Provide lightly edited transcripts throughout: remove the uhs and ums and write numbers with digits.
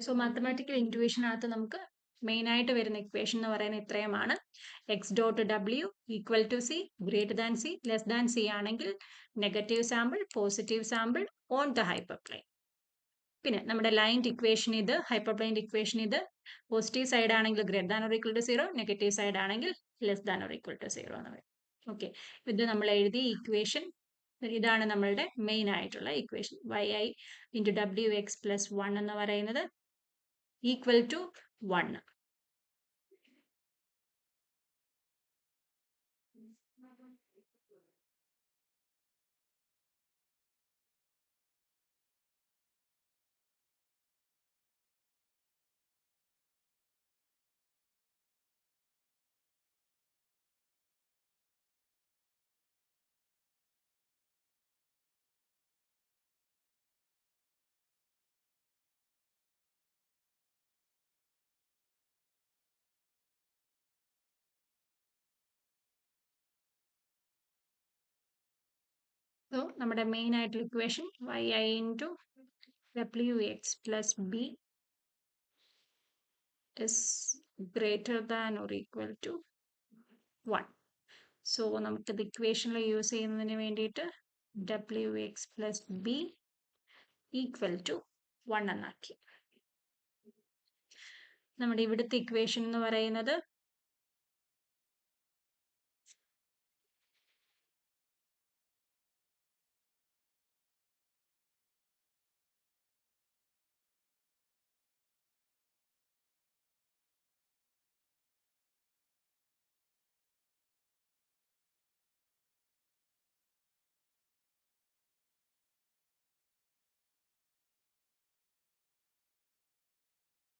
So mathematical ഇൻറ്റുവേഷനകത്ത് നമുക്ക് main ആയിട്ട് വരുന്ന ഇക്വേഷൻ എന്ന് പറയുന്നത് ഇത്രയുമാണ്. X dot W equal to C, greater than C, less than C ആണെങ്കിൽ negative sample, positive sample on the hyperplane. പിന്നെ നമ്മുടെ ലൈൻഡ് ഇക്വേഷൻ ഇത്, ഹൈപ്പർപ്ലെയിൻ്റെ ഇക്വേഷൻ ഇത്. പോസിറ്റീവ് സൈഡ് ആണെങ്കിൽ greater than or equal to 0, negative side ആണെങ്കിൽ less than or equal to 0 എന്ന് പറയും. ഓക്കെ, ഇത് നമ്മൾ എഴുതിയ ഇക്വേഷൻ ഇതാണ് നമ്മളുടെ മെയിൻ ആയിട്ടുള്ള equation. yi into W X plus 1 എന്ന് പറയുന്നത് ഈക്വൽ ടു 1. സോ നമ്മുടെ മെയിൻ ആയിട്ടുള്ള equation yi into W X plus B is greater than or equal to 1. So നമുക്കിത് ഇക്വേഷനിൽ യൂസ് ചെയ്യുന്നതിന് വേണ്ടിയിട്ട് W X plus B equal to 1 എന്നാക്കി. നമ്മുടെ ഇവിടുത്തെ ഇക്വേഷൻ എന്ന് പറയുന്നത്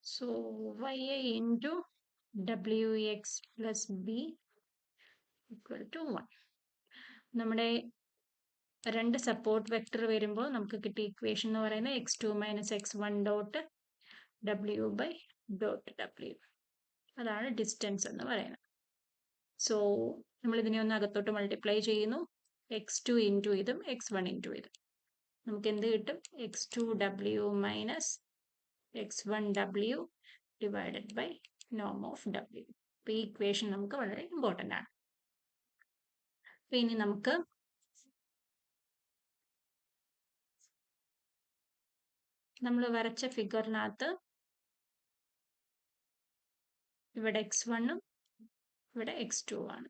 so yi into wx plus b equal to 1. നമ്മുടെ രണ്ട് സപ്പോർട്ട് വെക്ടർ വരുമ്പോൾ നമുക്ക് കിട്ടിയ ഇക്വേഷൻ എന്ന് പറയുന്നത് x2 minus x1 dot w by dot w. അതാണ് ഡിസ്റ്റൻസ് എന്ന് പറയുന്നത്. സോ നമ്മൾ ഇതിനെ ഒന്ന് അകത്തോട്ട് മൾട്ടിപ്ലൈ ചെയ്യുന്നു. x2 ഇൻറ്റു ഇതും x1 ഇൻറ്റു ഇതും നമുക്ക് എന്ത് കിട്ടും? x2w minus x1w divided by നോം ഓഫ് w. അപ്പോൾ ഈ ഇക്വേഷൻ നമുക്ക് വളരെ ഇമ്പോർട്ടൻ്റ് ആണ്. അപ്പോൾ ഇനി നമുക്ക് നമ്മൾ വരച്ച ഫിഗറിനകത്ത് ഇവിടെ x1ഉം ഇവിടെ x2 ആണ്,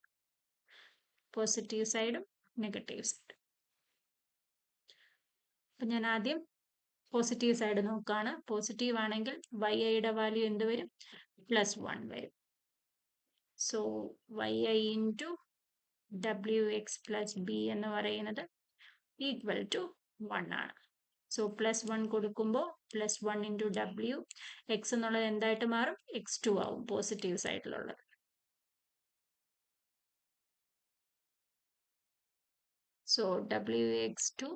പോസിറ്റീവ് സൈഡും നെഗറ്റീവ് സൈഡും. അപ്പം ഞാൻ ആദ്യം പോസിറ്റീവ് സൈഡ് നോക്കുകയാണ്. പോസിറ്റീവ് ആണെങ്കിൽ yi-യുടെ വാല്യൂ എന്ത് വരും? +1 വരും. So yi into wx plus B എന്ന് പറയുന്നത് ഈക്വൽ ടു 1 ആണ്. സോ +1 കൊടുക്കുമ്പോൾ +1 ഇൻറ്റു w, എക്സ് എന്നുള്ളത് എന്തായിട്ട് മാറും? x2 ആവും, പോസിറ്റീവ് സൈഡിലുള്ളത്. So wx2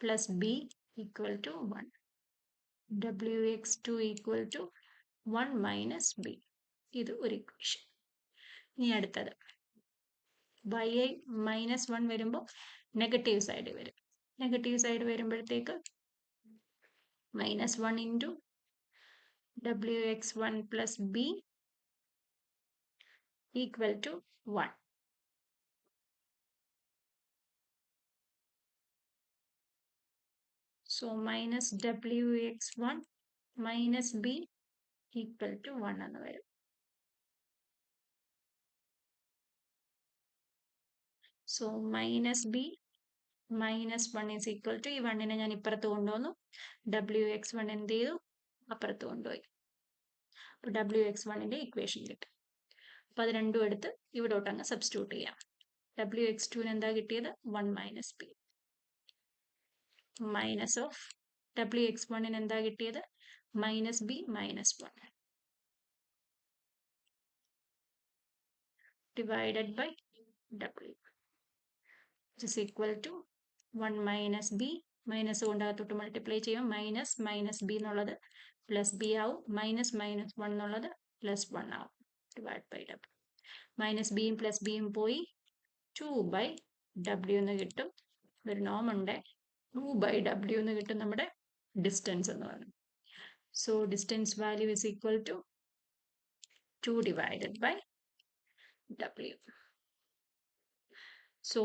plus B equal to 1. wx2 equal to 1 minus B. ഇത് ഒരു ഇക്വേഷൻ. ഇനി അടുത്തത് yi -1 വരുമ്പോൾ നെഗറ്റീവ് സൈഡ് വരും. നെഗറ്റീവ് സൈഡ് വരുമ്പോഴത്തേക്ക് -1 into wx1 plus B equal to 1. So -wx1 minus B equal to 1 എന്ന് വരും. So -b -1 is equal to, ഈ 1നെ ഞാൻ ഇപ്പുറത്ത് കൊണ്ടുവന്നു, wx1 എന്ത് ചെയ്തു? അപ്പുറത്ത് കൊണ്ടുപോയി. അപ്പോൾ wx1ൻ്റെ ഇക്വേഷൻ കിട്ടും. അപ്പോൾ അത് രണ്ടും എടുത്ത് ഇവിടോട്ട് അങ്ങ് സബ്സ്റ്റിറ്റ്യൂട്ട് ചെയ്യാം. wx2ന് എന്താ കിട്ടിയത്? 1 മൈനസ് ബി. മൈനസ് ഓഫ് wx1ന് എന്താ കിട്ടിയത്? -b -1 divided by w is equal to 1 minus B. Minus കൊണ്ട് അകത്തോട്ട് മൾട്ടിപ്ലൈ ചെയ്യുമ്പോൾ -b എന്നുള്ളത് +b ആവും, -1 എന്നുള്ളത് +1 ആവും, ഡിവൈഡ് ബൈ w. -bയും +bയും പോയി 2/w എന്ന് കിട്ടും. ഒരു നോം ഉണ്ട്, 2/w എന്ന് കിട്ടും നമ്മുടെ ഡിസ്റ്റൻസ് എന്ന് പറയുന്നത്. So distance value is equal to 2 divided by W. So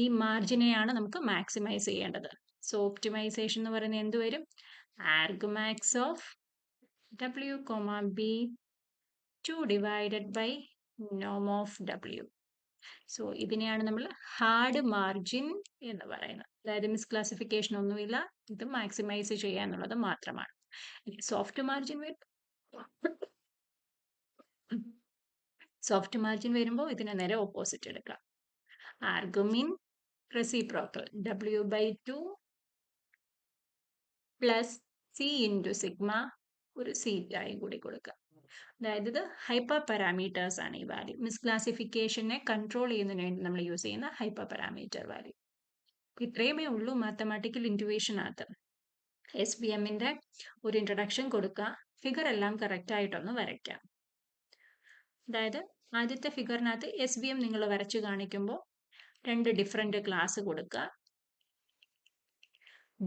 ഈ മാർജിനെയാണ് നമുക്ക് മാക്സിമൈസ് ചെയ്യേണ്ടത്. സോ ഒപ്റ്റിമൈസേഷൻ എന്ന് പറയുന്നത് എന്ത് വരും? Argmax of W, B 2 divided by norm of W. So ഇതിനെയാണ് നമ്മൾ ഹാർഡ് മാർജിൻ എന്ന് പറയുന്നത്. അതായത് മിസ്ക്ലാസിഫിക്കേഷൻ ഒന്നുമില്ല, ഇത് മാക്സിമൈസ് ചെയ്യാന്നുള്ളത് മാത്രമാണ്. സോഫ്റ്റ് മാർജിൻ വരുമ്പോൾ ഇതിന് നേരെ ഓപ്പോസിറ്റ് എടുക്കാം. Argmin reciprocal W/2 plus C into sigma ഒരു സീറ്റായും കൂടി കൊടുക്കുക. അതായത് ഇത് ഹൈപ്പർ പാരാമീറ്റേഴ്സ് ആണ് ഈ വാല്യൂ. മിസ്ക്ലാസിഫിക്കേഷനെ കൺട്രോൾ ചെയ്യുന്നതിന് വേണ്ടി നമ്മൾ യൂസ് ചെയ്യുന്ന ഹൈപ്പർ പാരാമീറ്റർ വാല്യൂ. ഇത്രയുമേ ഉള്ളൂ മാത്തമാറ്റിക്കൽ ഇൻറ്റുവേഷനകത്ത്. SVMന്റെ ഒരു ഇൻട്രൊഡക്ഷൻ കൊടുക്കുക, ഫിഗർ എല്ലാം കറക്റ്റ് ആയിട്ടൊന്ന് വരയ്ക്കാം. അതായത് ആദ്യത്തെ ഫിഗറിനകത്ത് SVM നിങ്ങൾ വരച്ചു കാണിക്കുമ്പോൾ 2 ഡിഫറെന്റ് ക്ലാസ് കൊടുക്കുക,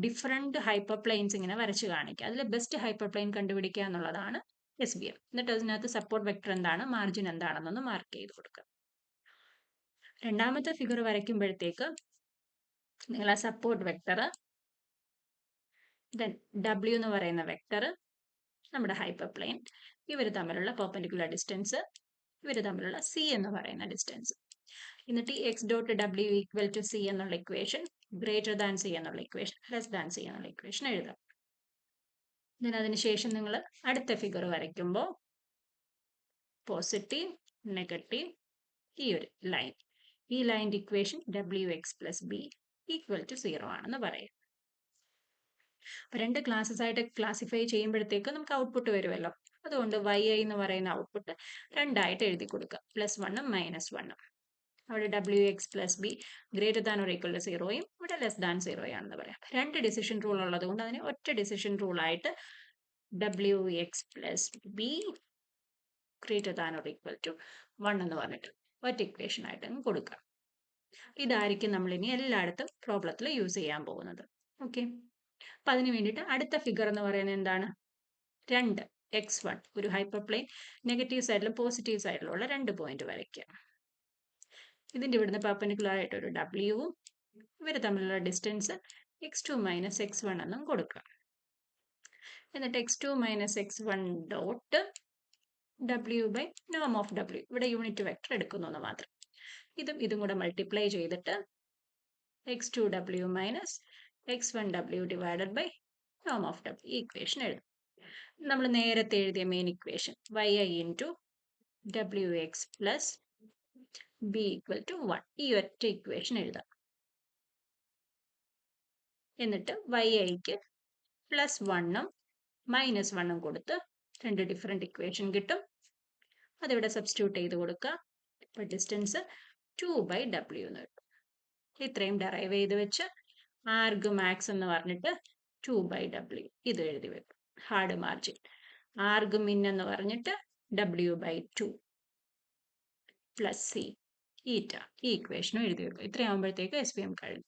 ഡിഫറെന്റ് ഹൈപ്പർ പ്ലെയിൻസ് ഇങ്ങനെ വരച്ചു കാണിക്കുക. അതിൽ ബെസ്റ്റ് ഹൈപ്പർ പ്ലെയിൻ കണ്ടുപിടിക്കുക എന്നുള്ളതാണ് SVM. എന്നിട്ട് അതിനകത്ത് സപ്പോർട്ട് വെക്ടർ എന്താണ്, മാർജിൻ എന്താണെന്നൊന്ന് മാർക്ക് ചെയ്ത് കൊടുക്കുക. രണ്ടാമത്തെ ഫിഗർ വരയ്ക്കുമ്പോഴത്തേക്ക് നിങ്ങൾ ആ സപ്പോർട്ട് വെക്ടർ, ദെൻ W എന്ന് പറയുന്ന വെക്ടർ, നമ്മുടെ ഹൈപ്പർ പ്ലെയിൻ, ഇവർ തമ്മിലുള്ള പെർപെൻഡിക്കുലർ ഡിസ്റ്റൻസ്, ഇവർ തമ്മിലുള്ള C എന്ന് പറയുന്ന ഡിസ്റ്റൻസ്, എന്നിട്ട് X dot W equal to C എന്നുള്ള ഇക്വേഷൻ, ഗ്രേറ്റർ ദാൻ C എന്നുള്ള ഇക്വേഷൻ, ലെസ് ദാൻ C എന്നുള്ള ഇക്വേഷൻ എഴുതാം. then അതിനുശേഷം നിങ്ങൾ അടുത്ത ഫിഗർ വരയ്ക്കുമ്പോൾ പോസിറ്റീവ്, നെഗറ്റീവ്, ഈ ഒരു ലൈൻ, ഈ ലൈൻ്റെ equation WX plus B equal to 0 ആണെന്ന് പറയും. അപ്പൊ 2 ക്ലാസ്സസ് ആയിട്ട് ക്ലാസിഫൈ ചെയ്യുമ്പോഴത്തേക്ക് നമുക്ക് ഔട്ട്പുട്ട് വരുമല്ലോ. അതുകൊണ്ട് YI എന്ന് പറയുന്ന ഔട്ട്പുട്ട് 2 ആയിട്ട് എഴുതി കൊടുക്കുക, +1 -1. അവിടെ WX plus B greater than or equal to 0യും ഇവിടെ ലെസ് ദാൻ 0 ആണെന്ന് പറയാം. 2 ഡിസിഷൻ റൂൾ ഉള്ളത് കൊണ്ട് അതിനെ ഒറ്റ ഡിസിഷൻ റൂൾ ആയിട്ട് WX plus B greater than or equal to 1 എന്ന് പറഞ്ഞിട്ട് ഒറ്റ ഇക്വേഷൻ ആയിട്ട് അങ്ങ് കൊടുക്കാം. ഇതായിരിക്കും നമ്മൾ ഇനി എല്ലായിടത്തും പ്രോബ്ലത്തിൽ യൂസ് ചെയ്യാൻ പോകുന്നത്. ഓക്കെ, അപ്പൊ അതിന് വേണ്ടിയിട്ട് അടുത്ത ഫിഗർ എന്ന് പറയുന്നത് എന്താണ്, 2 x1 ഒരു ഹൈപ്പർ പ്ലെയിൻ, നെഗറ്റീവ് സൈഡിലും പോസിറ്റീവ് സൈഡിലും ഉള്ള 2 പോയിന്റ് വരയ്ക്കുക. ഇതിന്റെ ഇവിടുന്ന് പെർപെൻഡിക്കുലർ ആയിട്ട് ഒരു W, ഇവർ തമ്മിലുള്ള ഡിസ്റ്റൻസ് x2 minus x1 എന്നും കൊടുക്കുക. എന്നിട്ട് x2 minus x1 dot W by നോം ഓഫ് W, ഇവിടെ യൂണിറ്റ് വെക്ടർ എടുക്കുന്നു എന്ന് മാത്രം. ഇതും കൂടെ മൾട്ടിപ്ലൈ ചെയ്തിട്ട് x2W minus x1W divided by നോം ഓഫ് W, ഈ ഇക്വേഷൻ എഴുതും. നമ്മൾ നേരത്തെ എഴുതിയ main equation YI into WX plus B equal to 1, ഈ ഒറ്റ ഇക്വേഷൻ എഴുതാം. എന്നിട്ട് YIക്ക് +1ഉം -1ഉം കൊടുത്ത് 2 ഡിഫറെന്റ് ഇക്വേഷൻ കിട്ടും. അതിവിടെ സബ്സ്റ്റിറ്റ്യൂട്ട് ചെയ്ത് കൊടുക്കുക. അപ്പോൾ ഡിസ്റ്റൻസ് 2/W എന്ന് കിട്ടും. ഇത്രയും ഡെറൈവ് ചെയ്ത് വെച്ച് ആർഗ്മാക്സ് എന്ന് പറഞ്ഞിട്ട് 2/W ഇത് എഴുതി വെക്കും. ഹാർഡ് മാർജിൻ ആർഗ്മിൻ എന്ന് പറഞ്ഞിട്ട് W/2 പ്ലസ് C ഈറ്റ, ഈ ഇക്വേഷനും എഴുതി വെക്കും. ഇത്രയാകുമ്പോഴത്തേക്ക് SVM കഴിഞ്ഞു.